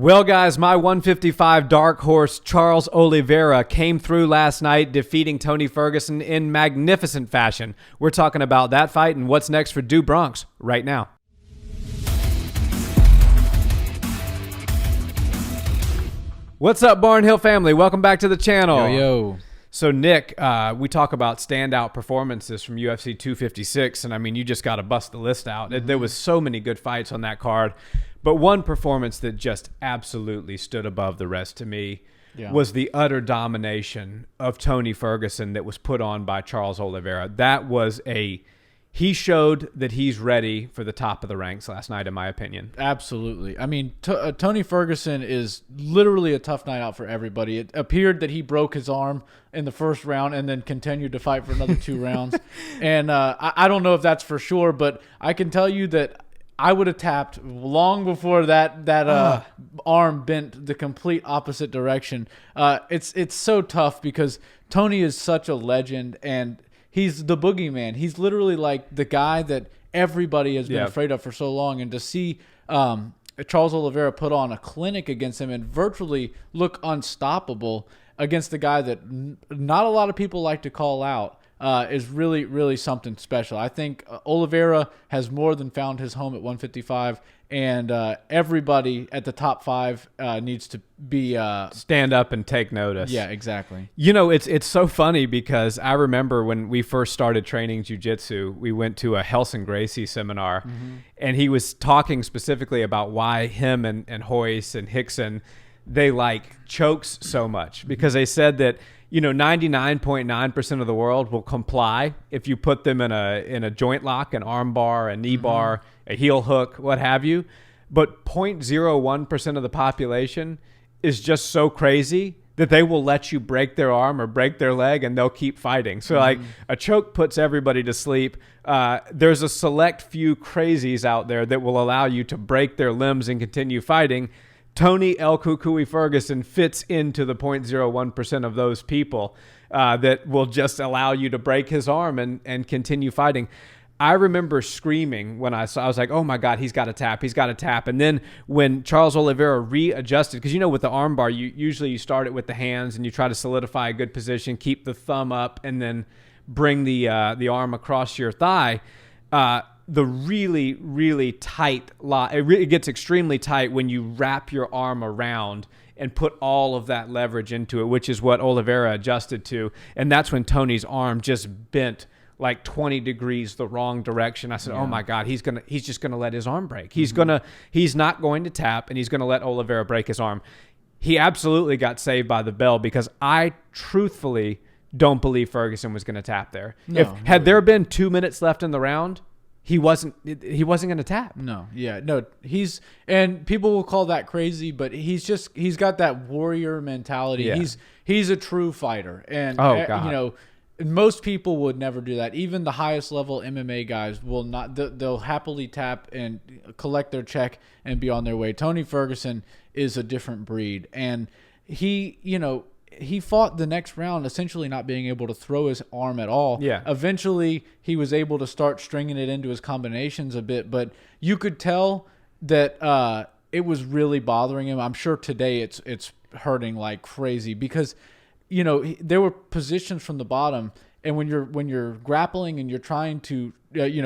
Well, guys, my 155 dark horse, Charles Olivera, came through last night, defeating Tony Ferguson in magnificent fashion. We're talking about that fight and what's next for Do Bronx right now. What's up, Barnhill family? Welcome back to the channel. Yo. So, Nick, we talk about standout performances from UFC 256, and I mean, you just got to bust the list out. There was so many good fights on that card, but one performance that just absolutely stood above the rest to me was the utter domination of Tony Ferguson that was put on by Charles Olivera. That was he showed that he's ready for the top of the ranks last night, in my opinion. Absolutely. I mean, Tony Ferguson is literally a tough night out for everybody. It appeared that he broke his arm in the first round and then continued to fight for another 2 rounds. And I don't know if that's for sure, but I can tell you that I would have tapped long before that arm bent the complete opposite direction. It's so tough because Tony is such a legend, and he's the boogeyman. He's literally like the guy that everybody has been afraid of for so long. And to see Charles Olivera put on a clinic against him and virtually look unstoppable against the guy that not a lot of people like to call out is really, really something special. I think Olivera has more than found his home at 155, and everybody at the top 5 needs to be stand up and take notice. Yeah, exactly. You know, it's so funny because I remember when we first started training jiu-jitsu, we went to a Helson Gracie seminar, and he was talking specifically about why him and Hoyce and Hickson, they like chokes so much, because they said that 99.9% of the world will comply if you put them in a joint lock, an arm bar, a knee bar, a heel hook, what have you. But 0.01% of the population is just so crazy that they will let you break their arm or break their leg and they'll keep fighting. So like a choke puts everybody to sleep. There's a select few crazies out there that will allow you to break their limbs and continue fighting. Tony El Cucuy Ferguson fits into the 0.01% of those people that will just allow you to break his arm and continue fighting. I remember screaming when I was like, oh my God, he's got to tap. He's got to tap. And then when Charles Olivera readjusted, because with the arm bar, you start it with the hands and you try to solidify a good position, keep the thumb up, and then bring the arm across your thigh. The really, really tight lock, it gets extremely tight when you wrap your arm around and put all of that leverage into it, which is what Olivera adjusted to. And that's when Tony's arm just bent like 20 degrees the wrong direction. I said, oh my God, he's just gonna let his arm break. He's not going to tap, and he's gonna let Olivera break his arm. He absolutely got saved by the bell, because I truthfully don't believe Ferguson was gonna tap there. Had there been 2 minutes left in the round, he wasn't going to tap. No. And people will call that crazy, but he's got that warrior mentality. Yeah. He's a true fighter. And most people would never do that. Even the highest level MMA guys will not. They'll happily tap and collect their check and be on their way. Tony Ferguson is a different breed, and he fought the next round essentially not being able to throw his arm at all. Yeah. Eventually, he was able to start stringing it into his combinations a bit, but you could tell that it was really bothering him. I'm sure today it's hurting like crazy, because there were positions from the bottom, and when you're grappling and you're trying to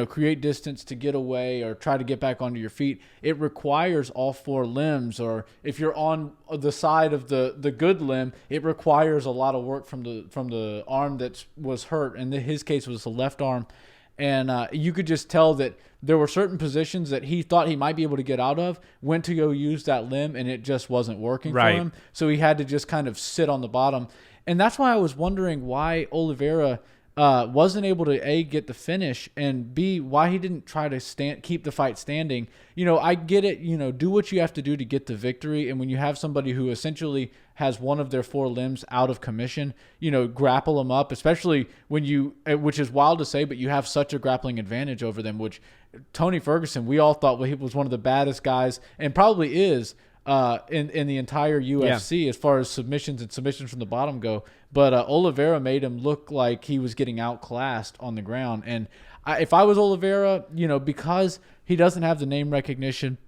create distance to get away or try to get back onto your feet, it requires all 4 limbs. Or if you're on the side of the good limb, it requires a lot of work from the arm that was hurt. And in his case, it was the left arm. And you could just tell that there were certain positions that he thought he might be able to get out of, went to go use that limb, and it just wasn't working for him. So he had to just kind of sit on the bottom. And that's why I was wondering why Olivera wasn't able to A, get the finish, and B, why he didn't try to keep the fight standing. I get it, do what you have to do to get the victory. And when you have somebody who essentially has one of their 4 limbs out of commission, grapple them up, especially which is wild to say, but you have such a grappling advantage over them, which Tony Ferguson, we all thought he was one of the baddest guys, and probably is, in the entire UFC as far as submissions from the bottom go. But Olivera made him look like he was getting outclassed on the ground. And if I was Olivera, because he doesn't have the name recognition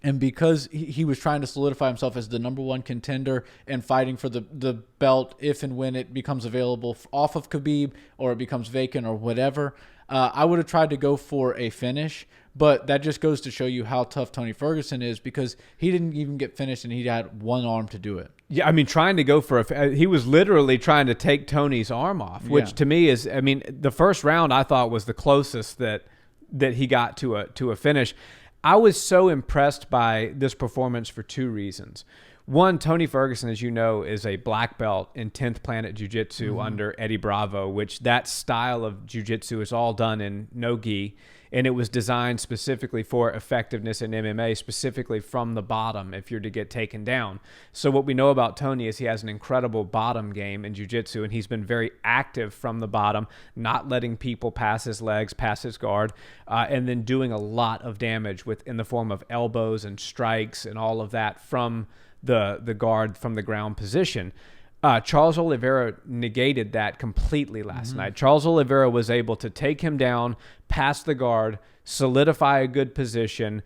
And because he was trying to solidify himself as the number one contender and fighting for the belt if and when it becomes available off of Khabib or it becomes vacant or whatever, I would have tried to go for a finish. But that just goes to show you how tough Tony Ferguson is, because he didn't even get finished and he had one arm to do it. Yeah, I mean, trying to go for he was literally trying to take Tony's arm off, which to me is, I mean, the first round I thought was the closest that he got to a finish. I was so impressed by this performance for two reasons. One, Tony Ferguson, as you know, is a black belt in 10th Planet Jiu-Jitsu under Eddie Bravo, which that style of jiu-jitsu is all done in no-gi, and it was designed specifically for effectiveness in MMA, specifically from the bottom if you're to get taken down. So what we know about Tony is he has an incredible bottom game in jiu-jitsu, and he's been very active from the bottom, not letting people pass his legs, pass his guard, and then doing a lot of damage in the form of elbows and strikes and all of that from the guard from the ground position. Charles Olivera negated that completely last night. Charles Olivera was able to take him down, pass the guard, solidify a good position,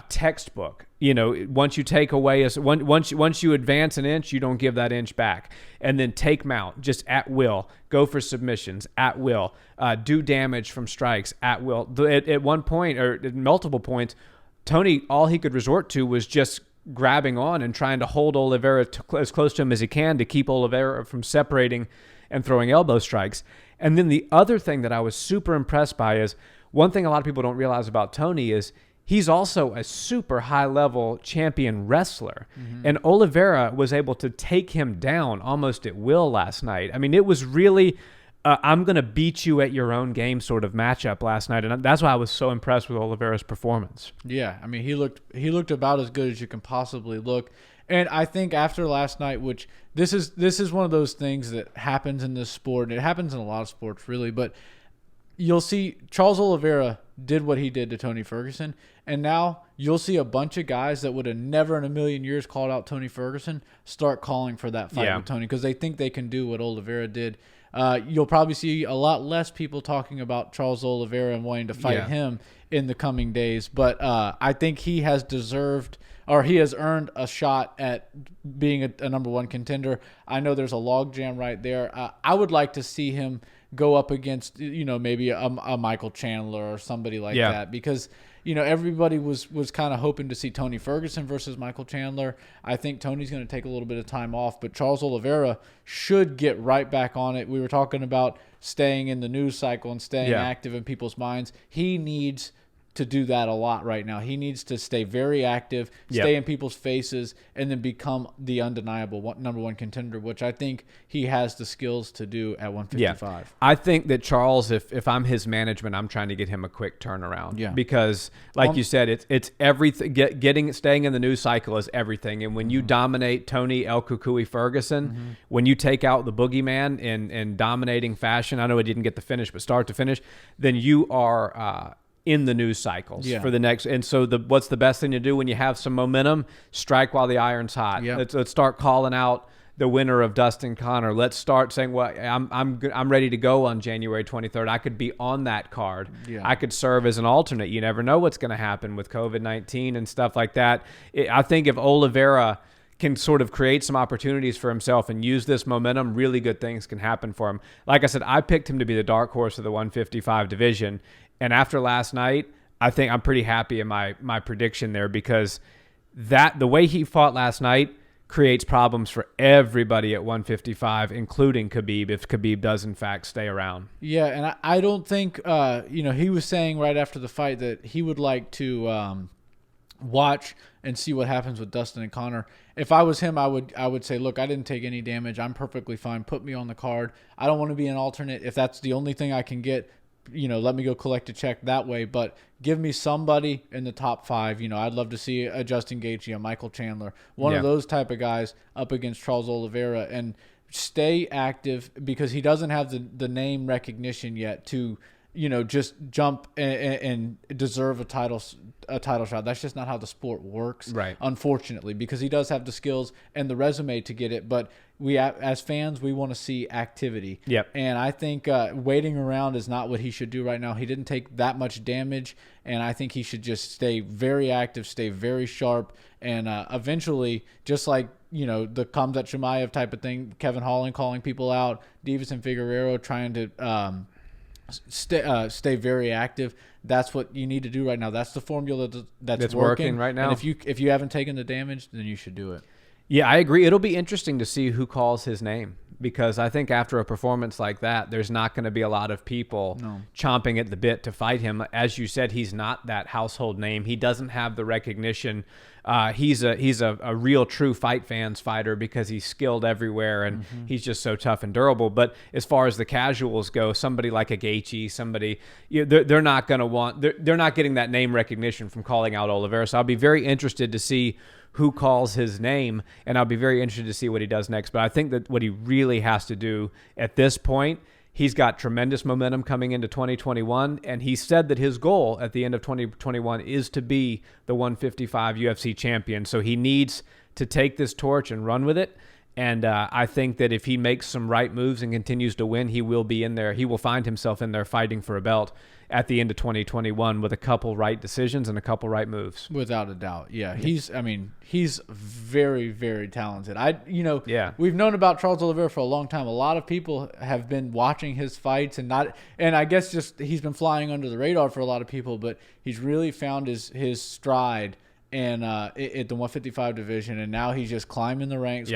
textbook. You know, once you take away once you advance an inch, you don't give that inch back, and then take mount just at will, go for submissions at will, do damage from strikes at will. At one point or at multiple points, Tony, all he could resort to was just grabbing on and trying to hold Olivera as close to him as he can to keep Olivera from separating and throwing elbow strikes. And then the other thing that I was super impressed by is, one thing a lot of people don't realize about Tony is he's also a super high-level champion wrestler. And Olivera was able to take him down almost at will last night. I mean, it was really I'm going to beat you at your own game sort of matchup last night, and that's why I was so impressed with Olivera's performance. Yeah, I mean, he looked about as good as you can possibly look. And I think after last night, which this is one of those things that happens in this sport, and it happens in a lot of sports really, but you'll see Charles Olivera did what he did to Tony Ferguson, and now you'll see a bunch of guys that would have never in a million years called out Tony Ferguson start calling for that fight with Tony, because they think they can do what Olivera did. You'll probably see a lot less people talking about Charles Olivera and wanting to fight him in the coming days. But I think he has deserved, or he has earned a shot at being a number one contender. I know there's a logjam right there. I would like to see him go up against, maybe a Michael Chandler or somebody like that, because everybody was kind of hoping to see Tony Ferguson versus Michael Chandler. I think Tony's going to take a little bit of time off, but Charles Olivera should get right back on it. We were talking about staying in the news cycle and staying active in people's minds. He needs to do that a lot right now. He needs to stay very active, stay in people's faces, and then become the undeniable number one contender, which I think he has the skills to do at 155. Yeah. I think that Charles, if I'm his management, I'm trying to get him a quick turnaround. Yeah. Because, like you said, it's everything. Staying in the news cycle is everything. And when you dominate Tony El Kukui Ferguson, when you take out the boogeyman in dominating fashion, I know he didn't get the finish, but start to finish, then you are in the news cycles for the next. And so what's the best thing to do when you have some momentum? Strike while the iron's hot. Let's start calling out the winner of Dustin Connor. Let's start saying, well, I'm ready to go on January 23rd. I could be on that card. I could serve as an alternate. You never know what's going to happen with COVID-19 and stuff like that. I think if Olivera can sort of create some opportunities for himself and use this momentum, really good things can happen for him. Like I said, I picked him to be the dark horse of the 155 division. And after last night, I think I'm pretty happy in my prediction there, because the way he fought last night creates problems for everybody at 155, including Khabib, if Khabib does in fact stay around. Yeah, and I don't think he was saying right after the fight that he would like to watch and see what happens with Dustin and Connor. If I was him, I would say, look, I didn't take any damage. I'm perfectly fine. Put me on the card. I don't want to be an alternate. If that's the only thing I can get, let me go collect a check that way, but give me somebody in the top 5. I'd love to see a Justin Gaethje, a Michael Chandler, one of those type of guys up against Charles Olivera, and stay active, because he doesn't have the name recognition yet to just jump and deserve a title shot. That's just not how the sport works, right? Unfortunately, because he does have the skills and the resume to get it, but we as fans we want to see activity. Yep. And I think waiting around is not what he should do right now. He didn't take that much damage, and I think he should just stay very active, stay very sharp, and eventually, just like the Khamzat Chimaev type of thing, Kevin Holland calling people out, Davis and Figueroa trying to stay very active. That's what you need to do right now. That's the formula that's working right now. And if you haven't taken the damage, then you should do it. Yeah, I agree. It'll be interesting to see who calls his name, because I think after a performance like that, there's not going to be a lot of people chomping at the bit to fight him. As you said, he's not that household name. He doesn't have the recognition. He's a real true fight fans fighter because he's skilled everywhere and he's just so tough and durable. But as far as the casuals go, somebody like a Gaethje, they're not going to want. They're not getting that name recognition from calling out Olivera. So I'll be very interested to see who calls his name, and I'll be very interested to see what he does next. But I think that what he really has to do at this point, he's got tremendous momentum coming into 2021, and he said that his goal at the end of 2021 is to be the 155 UFC champion. So he needs to take this torch and run with it. And I think that if he makes some right moves and continues to win, he will be in there. He will find himself in there fighting for a belt at the end of 2021 with a couple right decisions and a couple right moves. Without a doubt. Yeah. He's very, very talented. Yeah. We've known about Charles Olivera for a long time. A lot of people have been watching his fights and I guess just he's been flying under the radar for a lot of people, but he's really found his stride and at the 155 division, and now he's just climbing the ranks,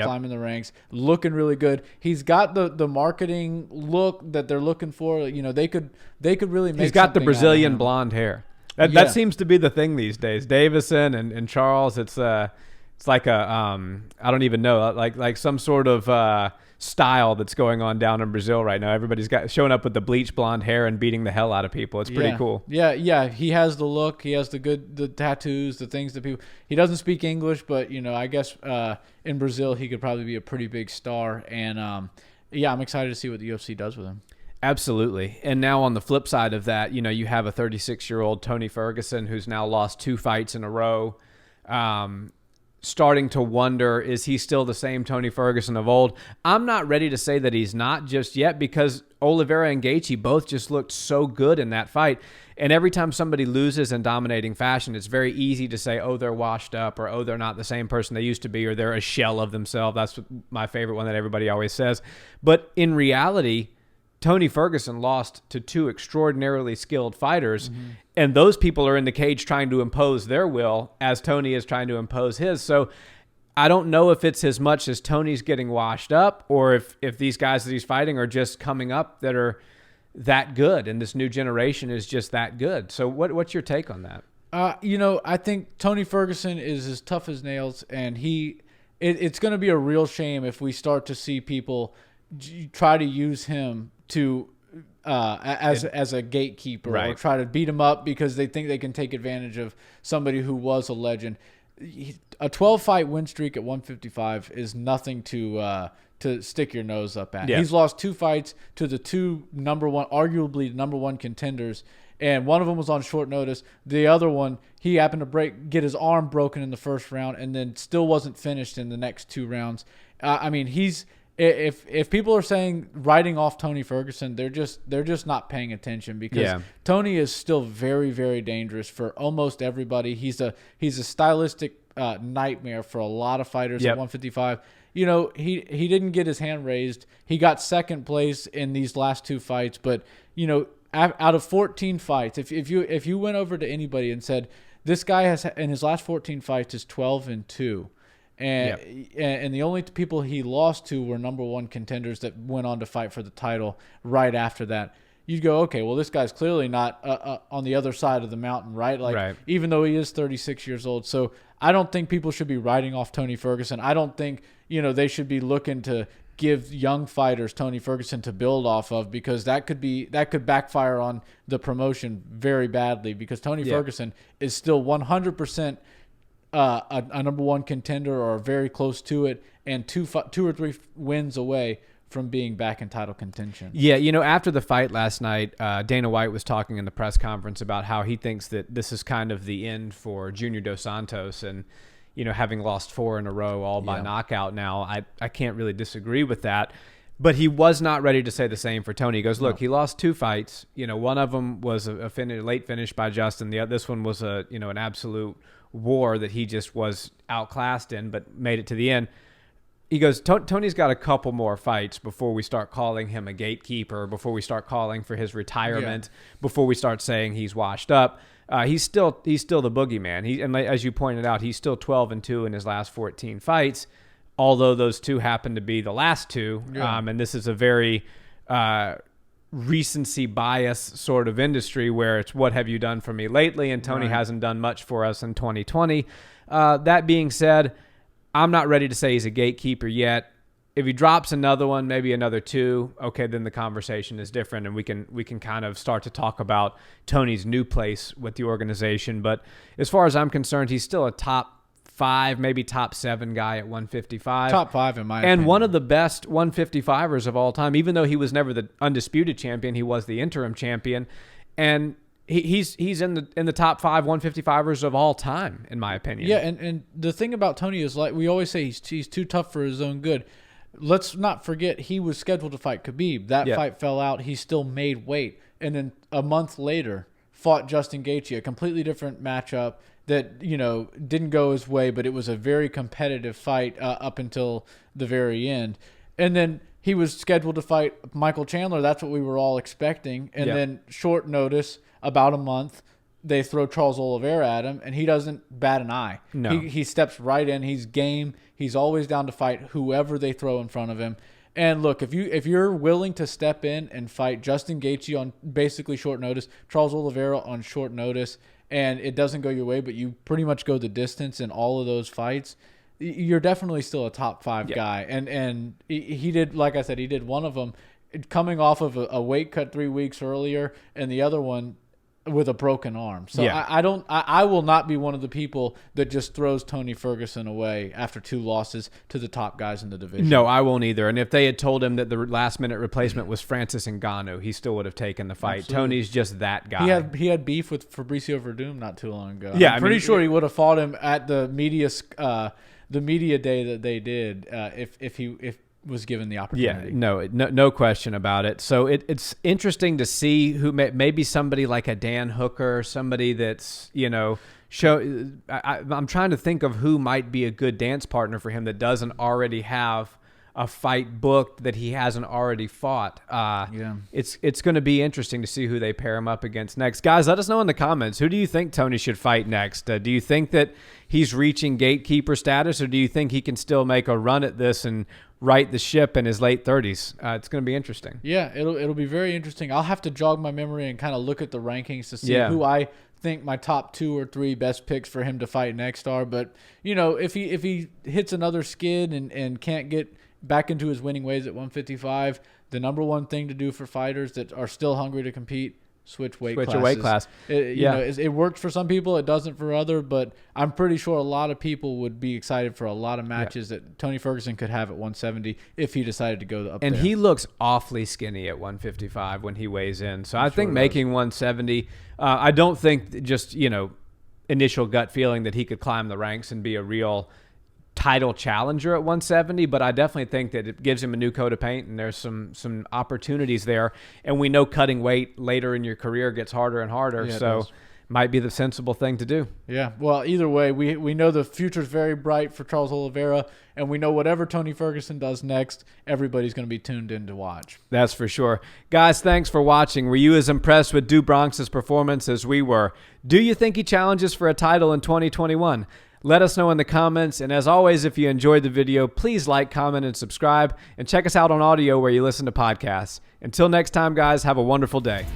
looking really good. He's got the marketing look that they're looking for. They could really make. He's got the something Brazilian blonde hair. That seems to be the thing these days. Davison and Charles, it's like a I don't even know, like some sort of style that's going on down in Brazil right now. Everybody's showing up with the bleach blonde hair and beating the hell out of people. It's pretty cool. Yeah. He has the look. He has the tattoos, the things that people. He doesn't speak English, but I guess in Brazil he could probably be a pretty big star. And I'm excited to see what the UFC does with him. Absolutely. And now on the flip side of that, you have a 36-year-old Tony Ferguson who's now lost 2 fights in a row. Starting to wonder, is he still the same Tony Ferguson of old? I'm not ready to say that he's not just yet, because Olivera and Gaethje both just looked so good in that fight. And every time somebody loses in dominating fashion, it's very easy to say, oh, they're washed up, or oh, they're not the same person they used to be, or they're a shell of themselves. That's my favorite one that everybody always says. But in reality, Tony Ferguson lost to 2 extraordinarily skilled fighters, and those people are in the cage trying to impose their will as Tony is trying to impose his. So I don't know if it's as much as Tony's getting washed up, or if these guys that he's fighting are just coming up that are that good, and this new generation is just that good. So what's your take on that? I think Tony Ferguson is as tough as nails, and it's going to be a real shame if we start to see people try to use him to as a gatekeeper, right, or try to beat him up because they think they can take advantage of somebody who was a legend. A 12-fight win streak at 155 is nothing to stick your nose up at. Yeah. He's lost 2 fights to the 2 arguably number one contenders, and one of them was on short notice. The other one, he happened to get his arm broken in the first round, and then still wasn't finished in the next 2 rounds. If people are saying writing off Tony Ferguson, they're just not paying attention, because Tony is still very, very dangerous for almost everybody. He's a stylistic nightmare for a lot of fighters at 155. He didn't get his hand raised. He got second place in these last 2 fights, but out of 14 fights, if you went over to anybody and said this guy has in his last 14 fights is 12-2. And the only people he lost to were number one contenders that went on to fight for the title right after that. You'd go, okay, well, this guy's clearly not on the other side of the mountain, right? Right. Even though he is 36 years old. So I don't think people should be writing off Tony Ferguson. I don't think, they should be looking to give young fighters Tony Ferguson to build off of, because that could backfire on the promotion very badly, because Tony Ferguson is still 100% a number one contender or very close to it, and two or three wins away from being back in title contention. Yeah, after the fight last night, Dana White was talking in the press conference about how he thinks that this is kind of the end for Junior Dos Santos, and having lost 4 in a row all by knockout now, I can't really disagree with that. But he was not ready to say the same for Tony. He goes, look, he lost 2 fights. One of them was a late finish by Justin. This one was an absolute war that he just was outclassed in, but made it to the end. He goes, Tony's got a couple more fights before we start calling him a gatekeeper, before we start calling for his retirement, before we start saying he's washed up. He's still the boogeyman. And as you pointed out, he's still 12-2 in his last 14 fights, although those 2 happen to be the last 2. And this is a very recency bias sort of industry where it's what have you done for me lately, and Tony hasn't done much for us in 2020. That being said, I'm not ready to say he's a gatekeeper yet. If he drops another one, maybe another 2, okay, then the conversation is different, and we can kind of start to talk about Tony's new place with the organization. But as far as I'm concerned, he's still a top 5, maybe top 7 guy at 155. Top 5 in my opinion. And one of the best 155ers of all time, even though he was never the undisputed champion, he was the interim champion. And he's in the top 5 155ers of all time, in my opinion. Yeah, and the thing about Tony is, like we always say, he's too tough for his own good. Let's not forget he was scheduled to fight Khabib. That fight fell out. He still made weight. And then a month later, fought Justin Gaethje, a completely different matchup that, didn't go his way, but it was a very competitive fight up until the very end. And then he was scheduled to fight Michael Chandler. That's what we were all expecting. And then short notice, about a month, they throw Charles Olivera at him, and he doesn't bat an eye. No. He steps right in. He's game. He's always down to fight whoever they throw in front of him. And look, if you're willing to step in and fight Justin Gaethje on basically short notice, Charles Olivera on short notice, and it doesn't go your way, but you pretty much go the distance in all of those fights, you're definitely still a top 5 guy. And he did, like I said, he did one of them coming off of a weight cut 3 weeks earlier, and the other one with a broken arm. So I will not be one of the people that just throws Tony Ferguson away after 2 losses to the top guys in the division. No, I won't either. And if they had told him that the last-minute replacement was Francis Ngannou, he still would have taken the fight. Absolutely. Tony's just that guy. He had beef with Fabricio Verdum not too long ago. Yeah, I'm pretty sure he would have fought him at the media day that they did if he was given the opportunity. Yeah, no question about it. So it's interesting to see who maybe somebody like a Dan Hooker, somebody that's, I'm trying to think of who might be a good dance partner for him that doesn't already have a fight booked that he hasn't already fought. It's going to be interesting to see who they pair him up against next. Guys, let us know in the comments. Who do you think Tony should fight next? Do you think that he's reaching gatekeeper status, or do you think he can still make a run at this and right the ship in his late 30s? It's going to be interesting. Yeah, it'll be very interesting. I'll have to jog my memory and kind of look at the rankings to see who I think my top 2 or 3 best picks for him to fight next are. But if he hits another skid and can't get back into his winning ways at 155, the number one thing to do for fighters that are still hungry to compete, switch weight class. It works for some people, it doesn't for other, but I'm pretty sure a lot of people would be excited for a lot of matches that Tony Ferguson could have at 170 if he decided to go up there. And he looks awfully skinny at 155 when he weighs in. So I think making 170, I don't think just, initial gut feeling that he could climb the ranks and be a real title challenger at 170, but I definitely think that it gives him a new coat of paint, and there's some opportunities there. And we know cutting weight later in your career gets harder and harder, so might be the sensible thing to do. Yeah, well, either way, we know the future's very bright for Charles Olivera, and we know whatever Tony Ferguson does next, everybody's going to be tuned in to watch. That's for sure. Guys, thanks for watching. Were you as impressed with Do Bronx's performance as we were? Do you think he challenges for a title in 2021? Let us know in the comments, and as always, if you enjoyed the video, please like, comment, and subscribe, and check us out on audio where you listen to podcasts. Until next time, guys, have a wonderful day.